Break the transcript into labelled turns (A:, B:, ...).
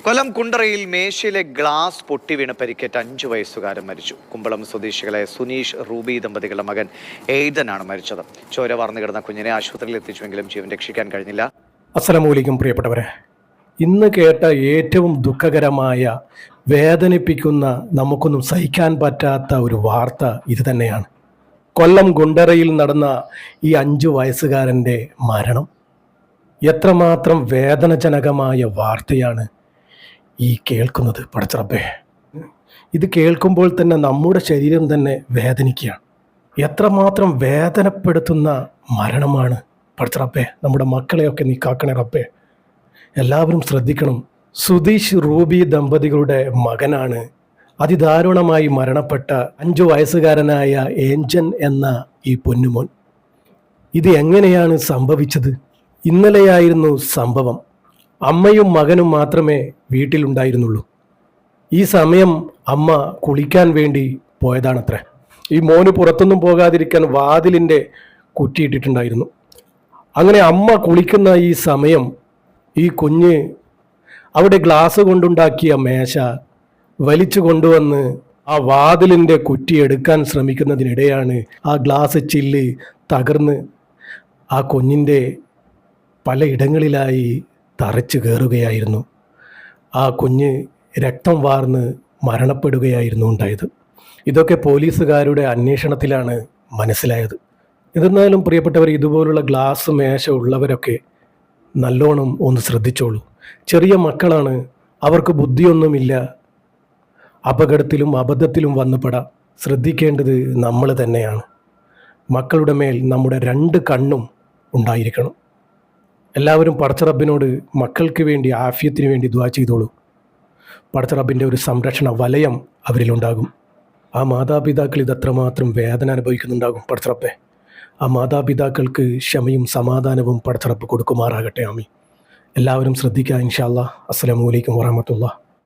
A: കൊല്ലം കുണ്ടറയിൽ മേശയിലെ glass പൊട്ടിവീണ് പരിക്കേറ്റ 5 വയസ്സുകാരൻ മരിച്ചു. കുമ്പളം സ്വദേശികളെ സുനീഷ് റൂബി ദമ്പതികളുടെ മകൻ എയ്തനാണ് മരിച്ചത്. ചോര വാർന്നു കിടന്ന കുഞ്ഞിനെ ആശുപത്രിയിൽ എത്തിച്ചുവെങ്കിലും ജീവൻ രക്ഷിക്കാൻ കഴിഞ്ഞില്ല.
B: അസ്സലാമു അലൈക്കും പ്രിയപ്പെട്ടവരെ, ഇന്ന് കേട്ട ഏറ്റവും ദുഃഖകരമായ, വേദനിപ്പിക്കുന്ന, നമുക്കൊന്നും സഹിക്കാൻ പറ്റാത്ത ഒരു വാർത്ത ഇത് തന്നെയാണ്. കൊല്ലം കുണ്ടറയിൽ നടന്ന ഈ 5 വയസ്സുകാരൻ്റെ മരണം. എത്രമാത്രം വേദനജനകമായ വാർത്തയാണ് ഈ കേൾക്കുന്നത്. പടച്ചറബ്ബേ, ഇത് കേൾക്കുമ്പോൾ തന്നെ നമ്മുടെ ശരീരം തന്നെ വേദനിക്കുകയാണ്. എത്രമാത്രം വേദനപ്പെടുത്തുന്ന മരണമാണ് പടച്ചറബ്ബേ. നമ്മുടെ മക്കളെയൊക്കെ നീ കാക്കണേ റബ്ബേ. എല്ലാവരും ശ്രദ്ധിക്കണം. സുധീഷ് റൂബി ദമ്പതികളുടെ മകനാണ് അതിദാരുണമായി മരണപ്പെട്ട 5 വയസ്സുകാരനായ ഏഞ്ചൻ എന്ന ഈ പൊന്നുമോൻ. ഇത് എങ്ങനെയാണ് സംഭവിച്ചത്? ഇന്നലെയായിരുന്നു സംഭവം. അമ്മയും മകനും മാത്രമേ വീട്ടിലുണ്ടായിരുന്നുള്ളൂ. ഈ സമയം അമ്മ കുളിക്കാൻ വേണ്ടി പോയതാണത്രേ. ഈ മോന് പുറത്തൊന്നും പോകാതിരിക്കാൻ വാതിലിൻ്റെ കുറ്റിയിട്ടിട്ടുണ്ടായിരുന്നു. അങ്ങനെ അമ്മ കുളിക്കുന്ന ഈ സമയം ഈ കുഞ്ഞ് അവിടെ ഗ്ലാസ് കൊണ്ടുണ്ടാക്കിയ മേശ വലിച്ചു കൊണ്ടുവന്ന് ആ വാതിലിൻ്റെ കുറ്റി എടുക്കാൻ ശ്രമിക്കുന്നതിനിടെയാണ് ആ ഗ്ലാസ് ചില്ല് തകർന്ന് ആ കുഞ്ഞിൻ്റെ പലയിടങ്ങളിലായി തറച്ചു കയറുകയായിരുന്നു. ആ കുഞ്ഞ് രക്തം വാർന്ന് മരണപ്പെടുകയായിരുന്നു ഉണ്ടായത്. ഇതൊക്കെ പോലീസുകാരുടെ അന്വേഷണത്തിലാണ് മനസ്സിലായത്. എന്നിരുന്നാലും പ്രിയപ്പെട്ടവർ, ഇതുപോലുള്ള ഗ്ലാസ് മേശ ഉള്ളവരൊക്കെ നല്ലോണം ഒന്ന് ശ്രദ്ധിച്ചോളൂ. ചെറിയ മക്കളാണ്, അവർക്ക് ബുദ്ധിയൊന്നുമില്ല. അപകടത്തിലും അബദ്ധത്തിലും വന്നു പെടാം. ശ്രദ്ധിക്കേണ്ടത് നമ്മൾ തന്നെയാണ്. മക്കളുടെ മേൽ നമ്മുടെ 2 കണ്ണും ഉണ്ടായിരിക്കണം. എല്ലാവരും പടച്ചറബിനോട് മക്കൾക്ക് വേണ്ടി, ആഫിയത്തിന് വേണ്ടി ദുആ ചെയ്തോളൂ. പടച്ചറബിൻ്റെ ഒരു സംരക്ഷണ വലയം അവരിലുണ്ടാകും. ആ മാതാപിതാക്കൾ ഇതത്രമാത്രം വേദന അനുഭവിക്കുന്നുണ്ടാകും. പടച്ചറബേ, ആ മാതാപിതാക്കൾക്ക് ക്ഷമയും സമാധാനവും പടച്ചറബ് കൊടുക്കുമാറാകട്ടെ. ആമീൻ. എല്ലാവരും ശ്രദ്ധിക്കുക. ഇൻഷാ അല്ലാഹ്. അസ്സലാമു അലൈക്കും വറഹ്മത്തുള്ളാഹി.